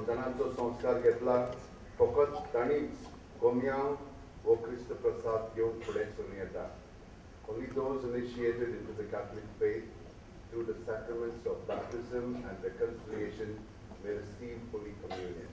संतानांचो संस्कार घेतला फकत ताणीच कोम्यां वो क्रिस्त प्रसाद घेवन फुडें सरून येता. Only those initiated into the Catholic faith through the sacraments of baptism and reconciliation may receive Holy Communion.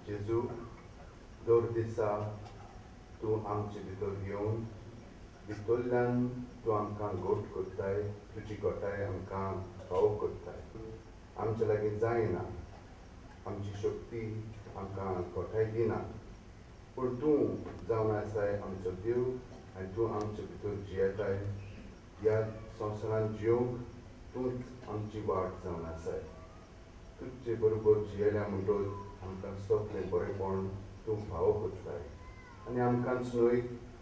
Jesu, dor disa tu आमचे भितर येवन भितरल्यान तूं आमकां गोठ करताय, तुजी गोठाय आमकां फावो करताय. आमचे लागीं जायना, आमची शक्ती आमकां गोठाय दिना, पूण तूं जावन आसाय आमचो देव आनी तूं आमचे भितर जियेताय. ह्या संवसारांत जियोंक तूंच आमची वाट जावन आसाय. तुजे बरोबर जियेल्या म्हणटच आमकां सगळें बरेंपण तूं फावो करताय. आनी आमकांच न्हय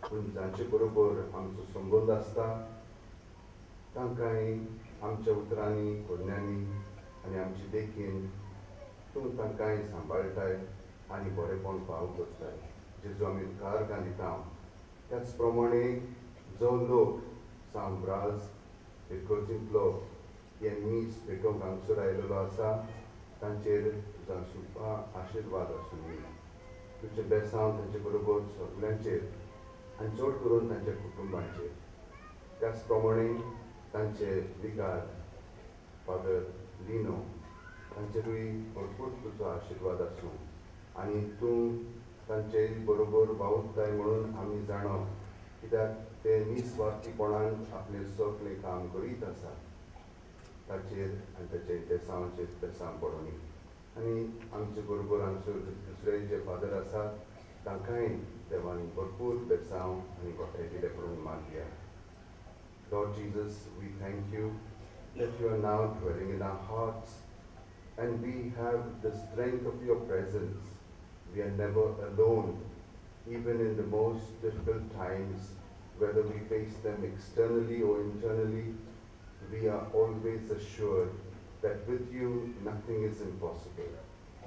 पूण जांचे बरोबर आमचो संबंद आसता तांकांय आमच्या उतरांनी कोडण्यांनी आनी आमचे देखीन तूं तांकांय सांबाळटाय आनी बरेंपण फावो करताय. जेजू आमी उपकार घालिता. त्याच प्रमाणे जो लोक सांब्राज इगर्जींतलो हे मीस भेटोवंक हांगसर आयिल्लो आसा तांचेर तुजो सुपा आशिर्वाद आसूं दी. तुजे बेसांव तांचे बरोबर सगल्यांचेर आनी चड करून तांच्या कुटुंबांचेर. त्याच प्रमाणे तांचे विकार फादर लिनो तांचेरूय भरपूर तुजो आशिर्वाद आसूं आनी तूं तांचे बरोबर वावुरताय म्हणून आमी जाणो, कित्याक ते निस्वार्थीपणान आपलें सगळें काम करीत आसा. ताचेर आनी ताचे बेसांवाचेर बेसांव पडोनी. आनी आमचे बरोबर हांगसर दुसरे जे फादर आसात तांकांय देवान भरपूर बेसांव आनी गोठाय दिले करून मागया. Lord Jesus, we thank you that you are now dwelling in our hearts and we have the strength of your presence. We are never alone, even in the most difficult times, whether we face them externally or internally. We are always assured that with you nothing is impossible,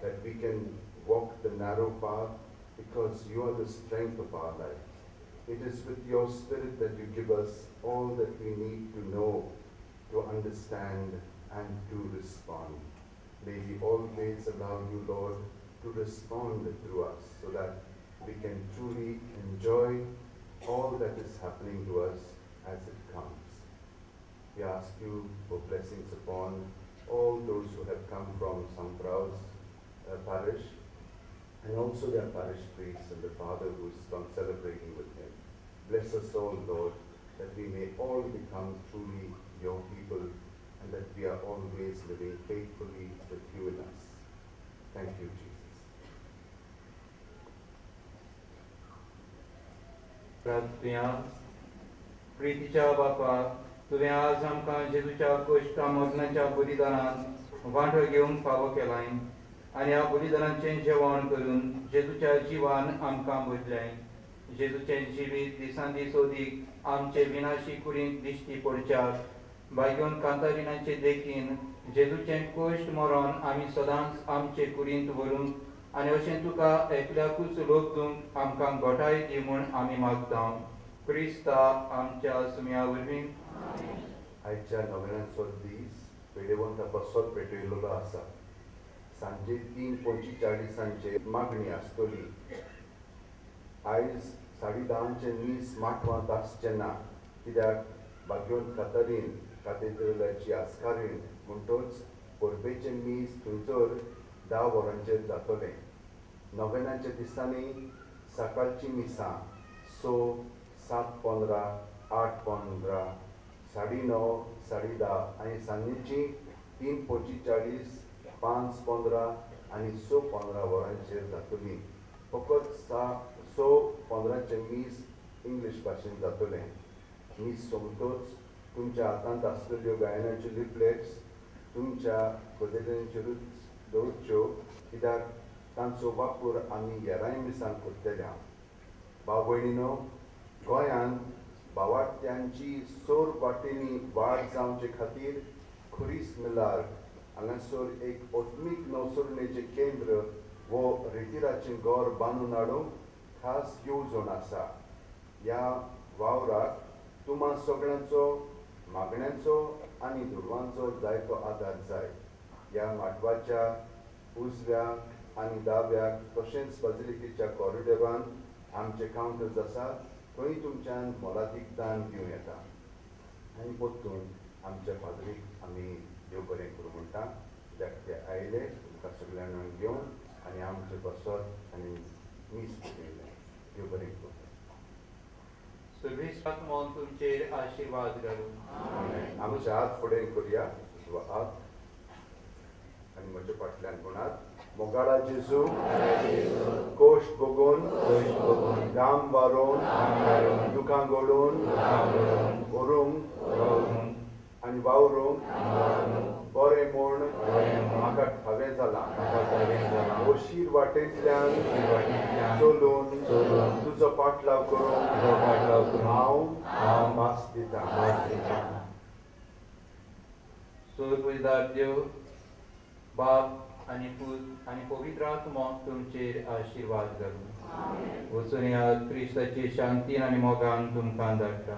that we can walk the narrow path because you are the strength of our life. It is with your Spirit that you give us all that we need to know, to understand, and to respond. May we always allow you, Lord, to respond through us so that we can truly enjoy all that is happening to us as it comes. We ask you for blessings upon all those who have come from Samprao's parish, and also their parish priest and the father who is celebrating with him. Bless us all, Lord, that we may all become truly your people and that we are always living faithfully with you in us. Thank you, Jesus. प्रार्थना प्रीतीच्या बापा, तुवें आज आमकां जेजूच्या कश्टा मरणाच्या बलिदानांत वांटो घेवंक फावो केलाय आनी ह्या बलिदानाचें जेवण करून जेजूच्या जिवान आमकां भरल्याय. जेजूचें जिवीत दिसान दीस ओदीक आमचे विनाशी कुडींत दिश्टी पडच्याक भाग्योन कांतारिनाचे देखीन जेजूचें कश्ट मरण आमी सदांच आमचे कुडींत व्हरूंक आनी अशें तुका एकल्याकूच लोकूंक आमकां घोटाय दी म्हूण आमी मागता. क्रिस्ता आमच्या सुम्या वरवीं आयच्या नव्याचो दीस पेडेवंत बसत पेटयलेलो आसा. सांजे 3:45 मागणी आसतली. आयज 10:30 मीस माटवांत आसचें ना, कित्याक भाग्योन कातरीन कातेद्रलाची आस्कारीण म्हणटच परबेचें मीस थंयसर 10 वरांचेर जातलें. नव्याच्या दिसांनी सकाळची मिसां 6, 7:15, 8:15, 9:30, 10:30 आनी सांजेची 3:45, 5:15 आनी 6:15 वरांचेर जातली. फकत 6:15 मीस इंग्लीश भाशेन जातलें. मीस सोंपतच तुमच्या हातांत आसलेल्यो गायनाच्यो लिफलेट्स तुमच्या कदेलांचेरूच दवरच्यो, कित्याक तांचो वापर आमी हेरांय मिसांक करतल्या. भाव भयणीनो, गोंयांत भावार्थ्यांची सोर वाटेनी वाड जावचे खातीर खुरीस मिलार हांगासर एक ओत्मीक नवसरणेचें केंद्र वो रितीराचें घर बांदून हाडूंक खास येवजण आसा. ह्या वावराक तुमा सगळ्यांचो मागण्यांचो आनी दुडवांचो जायतो आदार जाय. ह्या माटवाच्या उजव्या आनी दाव्याक तशेंच बाजिलिकेच्या कॉरिडोरांत आमचे कावंटर्स आसात. थंय तुमच्यान मोलादीक दान दिवं येता आनी परतून आमच्या फादरीक आमी देव बरें करूं म्हणटा. कित्याक ते आयले तुमकां सगळ्यांक घेवन आनी आमचे बसत आनी मीस पेटयलें. देव बरें करूं. सर्विसाक मोन तुमचेर आशिर्वाद घालूं. आमचे हात फुडें करुया. हात आनी म्हज्या फाटल्यान म्हणात. मोगाळा जेजू, कोश्ट भोगून घाम वारोवन दुखां घडोवन व्हरूंक आनी वावरूंक बरें म्हूण म्हाका हांवें जालां. अशीर वाटेंतल्यान चलून तुजो पाटलाव करूंक हांव भास दितां. सोर्गविदार देव, बाप आनी पूत आनी पवित्र आत्मा तुमचेर आशिर्वाद घालूं. वचून ह्या क्रिस्ताची शांतीन आनी मोगान तुमकां धाडटा.